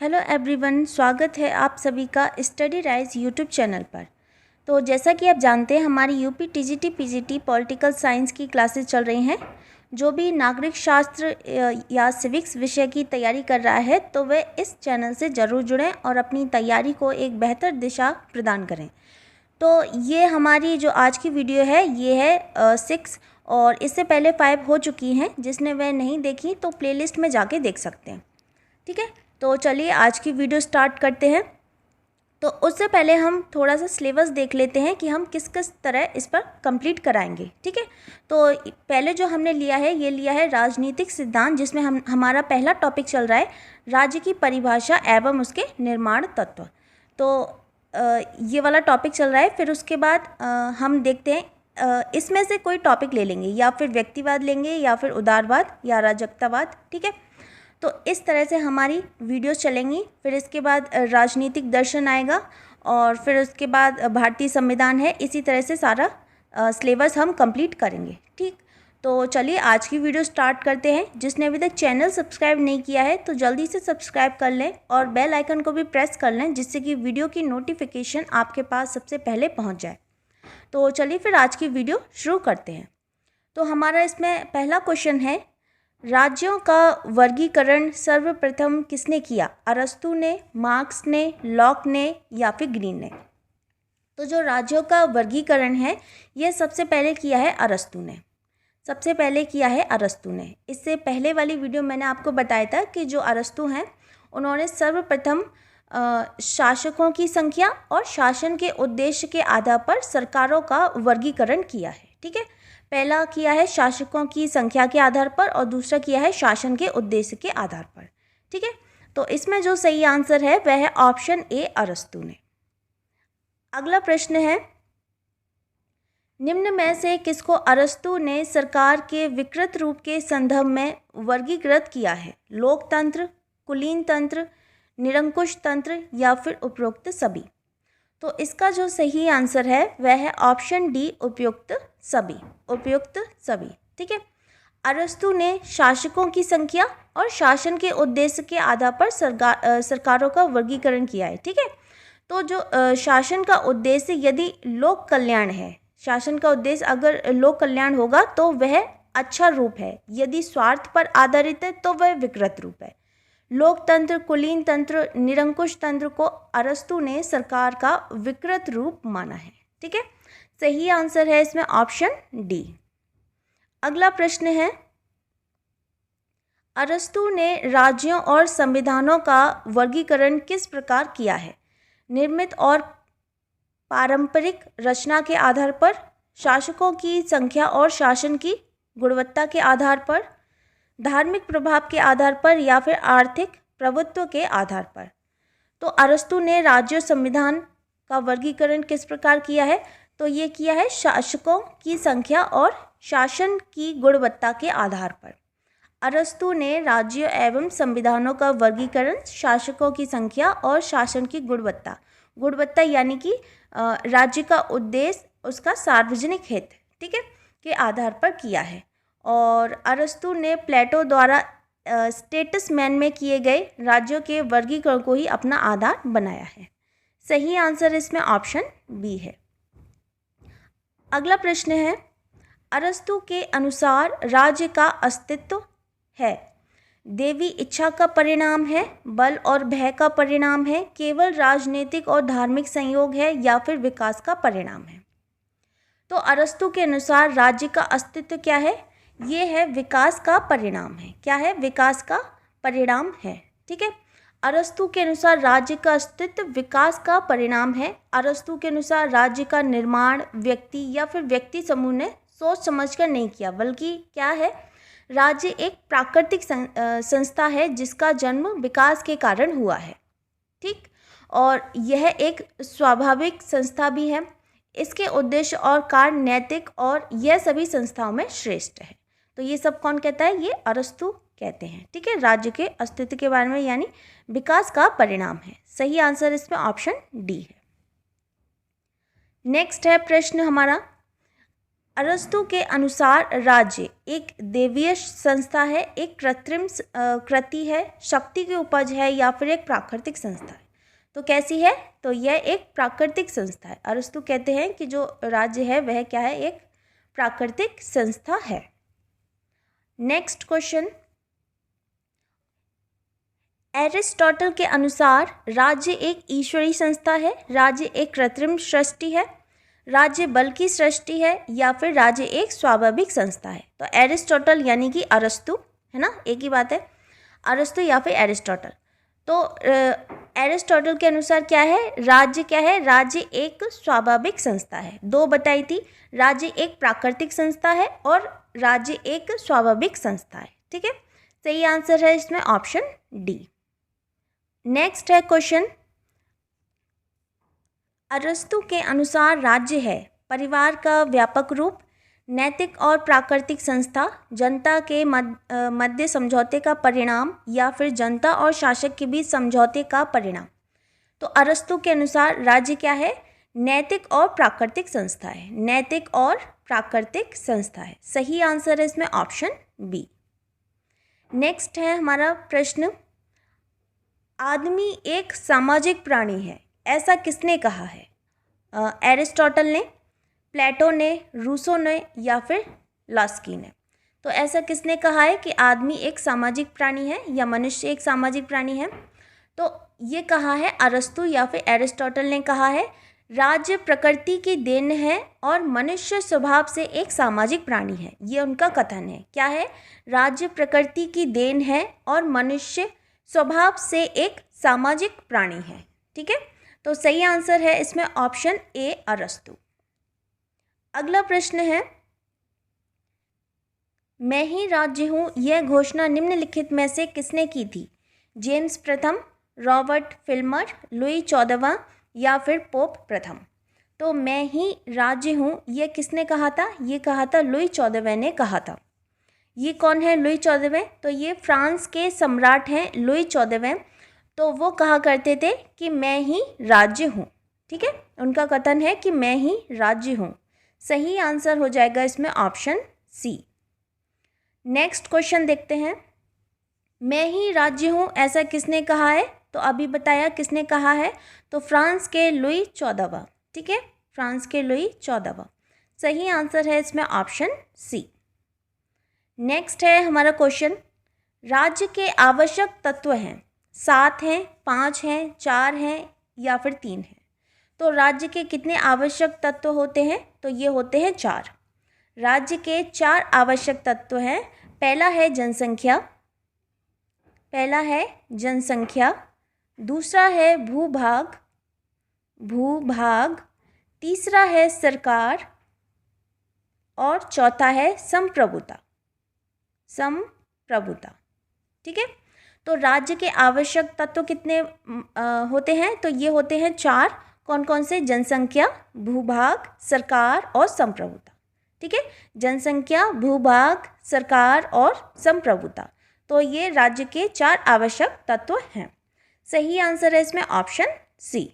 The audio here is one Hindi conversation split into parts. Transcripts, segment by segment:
हेलो एवरीवन, स्वागत है आप सभी का स्टडी राइज यूट्यूब चैनल पर। तो जैसा कि आप जानते हैं, हमारी UP TGT PGT political science की क्लासेस चल रही हैं। जो भी नागरिक शास्त्र या सिविक्स विषय की तैयारी कर रहा है तो वह इस चैनल से ज़रूर जुड़ें और अपनी तैयारी को एक बेहतर दिशा प्रदान करें। तो ये हमारी जो आज की वीडियो है ये है 6 और इससे पहले 5 हो चुकी हैं। जिसने वह नहीं देखी तो प्लेलिस्ट में जाके देख सकते हैं। ठीक है, तो चलिए आज की वीडियो स्टार्ट करते हैं। तो उससे पहले हम थोड़ा सा सिलेबस देख लेते हैं कि हम किस किस तरह इस पर कंप्लीट कराएंगे। ठीक है, तो पहले जो हमने लिया है ये लिया है राजनीतिक सिद्धांत, जिसमें हमारा पहला टॉपिक चल रहा है राज्य की परिभाषा एवं उसके निर्माण तत्व। तो ये वाला टॉपिक चल रहा है। फिर उसके बाद हम देखते हैं इसमें से कोई टॉपिक ले लेंगे, या फिर व्यक्तिवाद लेंगे, या फिर उदारवाद, या अराजकतावाद। ठीक है, तो इस तरह से हमारी वीडियोस चलेंगी। फिर इसके बाद राजनीतिक दर्शन आएगा और फिर उसके बाद भारतीय संविधान है। इसी तरह से सारा सिलेबस हम कंप्लीट करेंगे। ठीक, तो चलिए आज की वीडियो स्टार्ट करते हैं। जिसने अभी तक चैनल सब्सक्राइब नहीं किया है तो जल्दी से सब्सक्राइब कर लें और बेल आइकन को भी प्रेस कर लें, जिससे कि वीडियो की नोटिफिकेशन आपके पास सबसे पहले पहुँच जाए। तो चलिए फिर आज की वीडियो शुरू करते हैं। तो हमारा इसमें पहला क्वेश्चन है, राज्यों का वर्गीकरण सर्वप्रथम किसने किया? अरस्तु ने, मार्क्स ने, लॉक ने, या फिर ग्रीन ने? तो जो राज्यों का वर्गीकरण है ये सबसे पहले किया है अरस्तु ने। सबसे पहले किया है अरस्तु ने। इससे पहले वाली वीडियो मैंने आपको बताया था कि जो अरस्तु हैं उन्होंने सर्वप्रथम शासकों की संख्या और शासन के उद्देश्य के आधार पर सरकारों का वर्गीकरण किया है। ठीक है, पहला किया है शासकों की संख्या के आधार पर और दूसरा किया है शासन के उद्देश्य के आधार पर। ठीक है, तो इसमें जो सही आंसर है वह है ऑप्शन ए, अरस्तु ने। अगला प्रश्न है, निम्न में से किसको अरस्तु ने सरकार के विकृत रूप के संदर्भ में वर्गीकृत किया है? लोकतंत्र, कुलीन तंत्र, निरंकुश तंत्र, या फिर उपरोक्त सभी? तो इसका जो सही आंसर है वह है ऑप्शन डी, उपयुक्त सभी। उपयुक्त सभी। ठीक है, अरस्तु ने शासकों की संख्या और शासन के उद्देश्य के आधार पर सरकारों का वर्गीकरण किया है। ठीक है, तो जो शासन का उद्देश्य यदि लोक कल्याण है, शासन का उद्देश्य अगर लोक कल्याण होगा तो वह अच्छा रूप है। यदि स्वार्थ पर आधारित है तो वह विकृत रूप है। लोकतंत्र, कुलीन तंत्र, निरंकुश तंत्र को अरस्तु ने सरकार का विकृत रूप माना है। ठीक है, सही आंसर है इसमें ऑप्शन डी। अगला प्रश्न है, अरस्तु ने राज्यों और संविधानों का वर्गीकरण किस प्रकार किया है? निर्मित और पारंपरिक रचना के आधार पर, शासकों की संख्या और शासन की गुणवत्ता के आधार पर, धार्मिक प्रभाव के आधार पर, या फिर आर्थिक प्रभुत्व के आधार पर? तो अरस्तु ने राज्य संविधान का वर्गीकरण किस प्रकार किया है? तो ये किया है शासकों की संख्या और शासन की गुणवत्ता के आधार पर। अरस्तु ने राज्य एवं संविधानों का वर्गीकरण शासकों की संख्या और शासन की गुणवत्ता, गुणवत्ता यानी कि राज्य का उद्देश्य, उसका सार्वजनिक हित, ठीक है, के आधार पर किया है। और अरस्तु ने प्लेटो द्वारा स्टेटसमैन में किए गए राज्यों के वर्गीकरण को ही अपना आधार बनाया है। सही आंसर इसमें ऑप्शन बी है। अगला प्रश्न है, अरस्तु के अनुसार राज्य का अस्तित्व है देवी इच्छा का परिणाम है, बल और भय का परिणाम है, केवल राजनीतिक और धार्मिक संयोग है, या फिर विकास का परिणाम है? तो अरस्तु के अनुसार राज्य का अस्तित्व क्या है? ये है विकास का परिणाम है। क्या है? विकास का परिणाम है। ठीक है, अरस्तु के अनुसार राज्य का अस्तित्व विकास का परिणाम है। अरस्तु के अनुसार राज्य का निर्माण व्यक्ति या फिर व्यक्ति समूह ने सोच समझकर नहीं किया, बल्कि क्या है, राज्य एक प्राकृतिक संस्था है जिसका जन्म विकास के कारण हुआ है। ठीक, और यह एक स्वाभाविक संस्था भी है। इसके उद्देश्य और कार्य नैतिक और यह सभी संस्थाओं में श्रेष्ठ है। तो ये सब कौन कहता है? ये अरस्तु कहते हैं। ठीक है, राज्य के अस्तित्व के बारे में, यानी विकास का परिणाम है। सही आंसर इसमें ऑप्शन डी है। नेक्स्ट है प्रश्न हमारा, अरस्तु के अनुसार राज्य एक दैवीय संस्था है, एक कृत्रिम कृति है, शक्ति की उपज है या फिर एक प्राकृतिक संस्था है। तो कैसी है? तो यह एक प्राकृतिक संस्था है। अरस्तु कहते हैं कि जो राज्य है वह क्या है? एक प्राकृतिक संस्था है। नेक्स्ट क्वेश्चन, एरिस्टोटल के अनुसार राज्य एक ईश्वरीय संस्था है, राज्य एक कृत्रिम सृष्टि है, राज्य बल की सृष्टि है या फिर राज्य एक स्वाभाविक संस्था है। तो एरिस्टोटल यानी कि अरस्तु, है ना, एक ही बात है, अरस्तु या फिर एरिस्टोटल। तो एरिस्टोटल के अनुसार क्या है? राज्य क्या है? राज्य एक स्वाभाविक संस्था है। दो बताई थी, राज्य एक प्राकृतिक संस्था है और राज्य एक स्वाभाविक संस्था है। ठीक है, सही आंसर है इसमें ऑप्शन डी। नेक्स्ट है क्वेश्चन, अरस्तु के अनुसार राज्य है परिवार का व्यापक रूप, नैतिक और प्राकृतिक संस्था, जनता के मध्य समझौते का परिणाम या फिर जनता और शासक के बीच समझौते का परिणाम। तो अरस्तु के अनुसार राज्य क्या है? नैतिक और प्राकृतिक संस्था है। नैतिक और प्राकृतिक संस्था है। सही आंसर है इसमें ऑप्शन बी। नेक्स्ट है हमारा प्रश्न, आदमी एक सामाजिक प्राणी है, ऐसा किसने कहा है? एरिस्टोटल ने, प्लेटो ने, रूसो ने या फिर लास्की ने। तो ऐसा किसने कहा है कि आदमी एक सामाजिक प्राणी है या मनुष्य एक सामाजिक प्राणी है? तो ये कहा है अरस्तु या फिर एरिस्टोटल ने कहा है, राज्य प्रकृति की देन है और मनुष्य स्वभाव से एक सामाजिक प्राणी है। ये उनका कथन है। क्या है? राज्य प्रकृति की देन है और मनुष्य स्वभाव से एक सामाजिक प्राणी है। ठीक है, तो सही आंसर है इसमें ऑप्शन ए अरस्तु। अगला प्रश्न है, मैं ही राज्य हूँ यह घोषणा निम्नलिखित में से किसने की थी? जेम्स प्रथम, रॉबर्ट फिल्मर, लुई 14वां या फिर पोप प्रथम। तो मैं ही राज्य हूँ यह किसने कहा था? ये कहा था लुई 14वें ने कहा था। ये कौन है लुई 14वें? तो ये फ्रांस के सम्राट हैं लुई 14वें। तो वो कहा करते थे कि मैं ही राज्य हूँ। ठीक है, उनका कथन है कि मैं ही राज्य हूँ। सही आंसर हो जाएगा इसमें ऑप्शन सी। नेक्स्ट क्वेश्चन देखते हैं, मैं ही राज्य हूँ ऐसा किसने कहा है? तो अभी बताया किसने कहा है, तो फ्रांस के लुई 14वां। ठीक है, फ्रांस के लुई 14वां। सही आंसर है इसमें ऑप्शन सी। नेक्स्ट है हमारा क्वेश्चन, राज्य के आवश्यक तत्व हैं, 7 हैं, 5 हैं, 4 हैं या फिर 3 हैं। तो राज्य के कितने आवश्यक तत्व होते हैं? तो ये होते हैं 4। राज्य के 4 आवश्यक तत्व हैं। पहला है जनसंख्या, पहला है जनसंख्या, दूसरा है भूभाग, भूभाग, तीसरा है सरकार और चौथा है संप्रभुता, संप्रभुता। ठीक है, तो राज्य के आवश्यक तत्व कितने होते हैं? तो ये होते हैं 4। कौन कौन से? जनसंख्या, भूभाग, सरकार और संप्रभुता। ठीक है, जनसंख्या, भूभाग, सरकार और संप्रभुता। तो ये राज्य के 4 आवश्यक तत्व हैं। सही आंसर है इसमें ऑप्शन सी।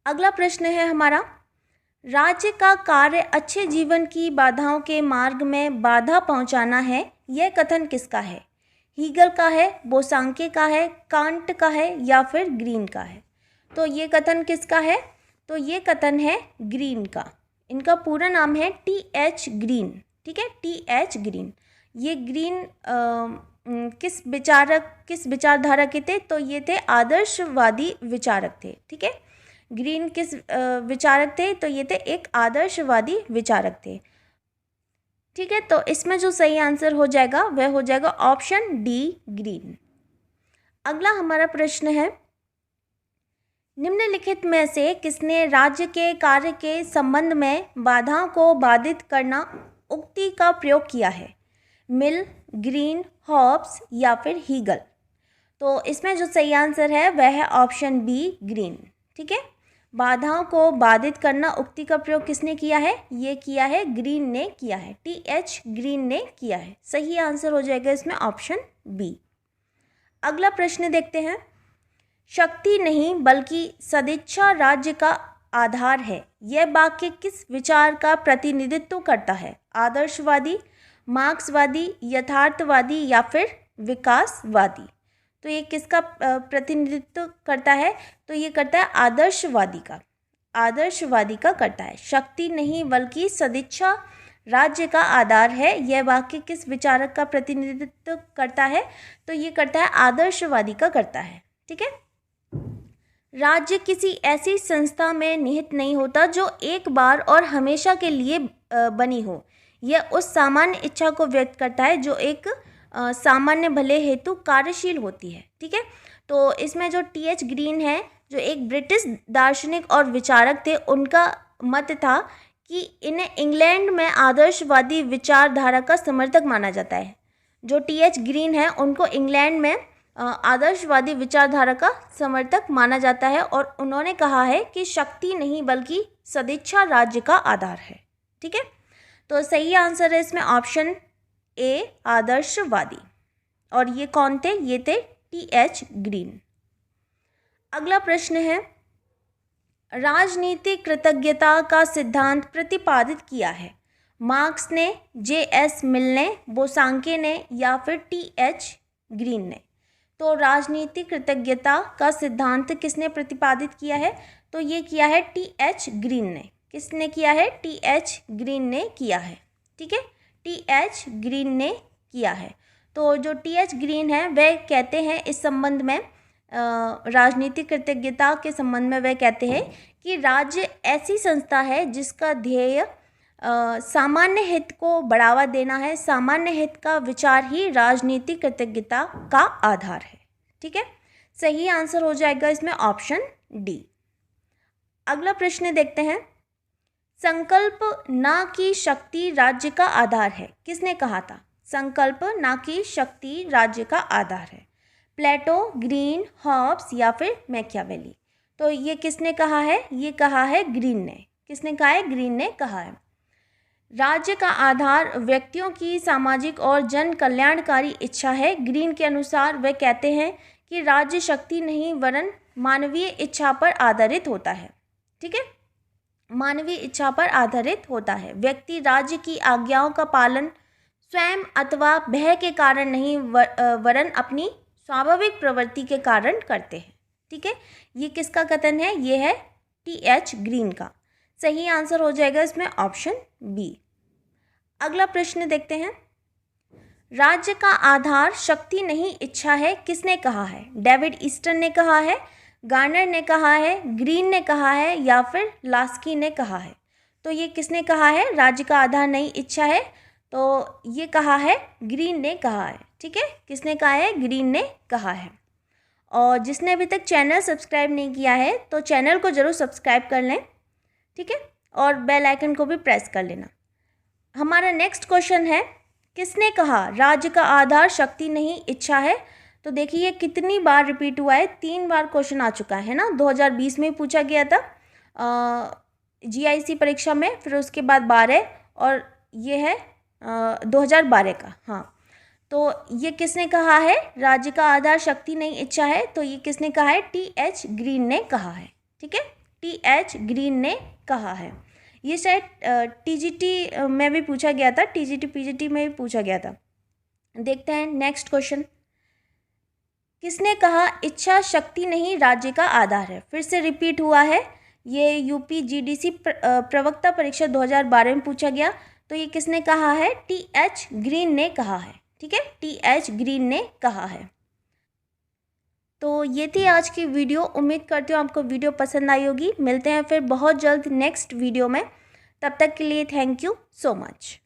अगला प्रश्न है हमारा, राज्य का कार्य अच्छे जीवन की बाधाओं के मार्ग में बाधा पहुंचाना है, यह कथन किसका है? हीगल का है, बोसांके का है, कांट का है या फिर ग्रीन का है। तो ये कथन किसका है? तो ये कथन है ग्रीन का। इनका पूरा नाम है टी.एच. ग्रीन। ठीक है, टी.एच. ग्रीन। ये ग्रीन किस विचारधारा के थे? तो ये थे आदर्शवादी विचारक थे। ठीक है, ग्रीन किस विचारक थे? तो ये थे एक आदर्शवादी विचारक थे। ठीक है, तो इसमें जो सही आंसर हो जाएगा वह हो जाएगा ऑप्शन डी, ग्रीन। अगला हमारा प्रश्न है, निम्नलिखित में से किसने राज्य के कार्य के संबंध में बाधाओं को बाधित करना उक्ति का प्रयोग किया है? मिल, ग्रीन, हॉब्स या फिर हीगल। तो इसमें जो सही आंसर है वह है ऑप्शन बी, ग्रीन। ठीक है, बाधाओं को बाधित करना उक्ति का प्रयोग किसने किया है? ये किया है ग्रीन ने किया है, टी.एच. ग्रीन ने किया है। सही आंसर हो जाएगा इसमें ऑप्शन बी। अगला प्रश्न देखते हैं, शक्ति नहीं बल्कि सदिच्छा राज्य का आधार है, यह वाक्य किस विचार का प्रतिनिधित्व करता है? आदर्शवादी, मार्क्सवादी, यथार्थवादी या फिर विकासवादी? तो ये किसका प्रतिनिधित्व करता है? तो ये करता है आदर्शवादी का, आदर्शवादी का करता है। शक्ति नहीं बल्कि सदिच्छा राज्य का आधार है, यह वाक्य किस विचारक का प्रतिनिधित्व करता है? तो ये करता है आदर्शवादी का करता है। ठीक है। राज्य किसी ऐसी संस्था में निहित नहीं होता जो एक बार और हमेशा के लिए बनी हो। यह उस सामान्य इच्छा को व्यक्त करता है जो एक सामान्य भले हेतु कार्यशील होती है। ठीक है। तो इसमें जो टी.एच. ग्रीन है, जो एक ब्रिटिश दार्शनिक और विचारक थे, उनका मत था कि इन्हें इंग्लैंड में आदर्शवादी विचारधारा का समर्थक माना जाता है। जो टी.एच. ग्रीन है, उनको इंग्लैंड में आदर्शवादी विचारधारा का समर्थक माना जाता है और उन्होंने कहा है कि शक्ति नहीं बल्कि सदिच्छा राज्य का आधार है। ठीक है। तो सही आंसर है इसमें ऑप्शन ए, आदर्शवादी। और ये कौन थे? ये थे टी.एच. ग्रीन। अगला प्रश्न है, राजनीतिक कृतज्ञता का सिद्धांत प्रतिपादित किया है? मार्क्स ने, जे.एस. मिल ने, बोसांके ने या फिर टी.एच. ग्रीन ने? तो राजनीतिक कृतज्ञता का सिद्धांत किसने प्रतिपादित किया है? तो ये किया है टी.एच. ग्रीन ने। किसने किया है? टी.एच. ग्रीन ने किया है। ठीक है। टी.एच. ग्रीन ने किया है। तो जो टी.एच. ग्रीन है वह कहते हैं इस संबंध में, राजनीतिक कृतज्ञता के संबंध में वह कहते हैं कि राज्य ऐसी संस्था है जिसका ध्येय सामान्य हित को बढ़ावा देना है। सामान्य हित का विचार ही राजनीतिक कृतज्ञता का आधार है। ठीक है। सही आंसर हो जाएगा इसमें ऑप्शन डी। अगला प्रश्न देखते हैं, संकल्प ना की शक्ति राज्य का आधार है, किसने कहा था? संकल्प ना की शक्ति राज्य का आधार है। प्लेटो, ग्रीन, हॉब्स या फिर मैकियावेली? तो ये किसने कहा है? ये कहा है ग्रीन ने। किसने कहा है? ग्रीन ने कहा है। राज्य का आधार व्यक्तियों की सामाजिक और जन कल्याणकारी इच्छा है। ग्रीन के अनुसार वह कहते हैं कि राज्य शक्ति नहीं वरन मानवीय इच्छा पर आधारित होता है। ठीक है। मानवीय इच्छा पर आधारित होता है। व्यक्ति राज्य की आज्ञाओं का पालन स्वयं अथवा भय के कारण नहीं वरन अपनी स्वाभाविक प्रवृत्ति के कारण करते हैं। ठीक है। ये किसका कथन है? ये है टी.एच. ग्रीन का। सही आंसर हो जाएगा इसमें ऑप्शन बी। अगला प्रश्न देखते हैं, राज्य का आधार शक्ति नहीं इच्छा है, किसने कहा है? डेविड ईस्टन ने कहा है, गार्नर ने कहा है, ग्रीन ने कहा है या फिर लास्की ने कहा है? तो ये किसने कहा है? राज्य का आधार नहीं इच्छा है, तो ये कहा है ग्रीन ने कहा है। ठीक है। किसने कहा है? ग्रीन ने कहा है। और जिसने अभी तक चैनल सब्सक्राइब नहीं किया है तो चैनल को ज़रूर सब्सक्राइब कर लें। ठीक है। और बेल आइकन को भी प्रेस कर लेना। हमारा नेक्स्ट क्वेश्चन है, किसने कहा राज्य का आधार शक्ति नहीं इच्छा है? तो देखिए कितनी बार रिपीट हुआ है, 3 बार क्वेश्चन आ चुका है ना। 2020 में पूछा गया था GIC परीक्षा में, फिर उसके बाद 12 और ये है 2012 का। हाँ, तो ये किसने कहा है राज्य का आधार शक्ति नहीं इच्छा है? तो ये किसने कहा है? टी.एच. ग्रीन ने कहा है। ठीक है। टी.एच. ग्रीन ने कहा है। ये शायद TGT में भी पूछा गया था, TGT PGT में भी पूछा गया था। देखते हैं नेक्स्ट क्वेश्चन, किसने कहा इच्छा शक्ति नहीं राज्य का आधार है? फिर से रिपीट हुआ है, ये UP GDC प्रवक्ता परीक्षा 2012 में पूछा गया। तो ये किसने कहा है? टी.एच. ग्रीन ने कहा है। ठीक है। टी.एच. ग्रीन ने कहा है। तो ये थी आज की वीडियो। उम्मीद करती हूँ आपको वीडियो पसंद आई होगी। मिलते हैं फिर बहुत जल्द नेक्स्ट वीडियो में। तब तक के लिए थैंक यू सो मच।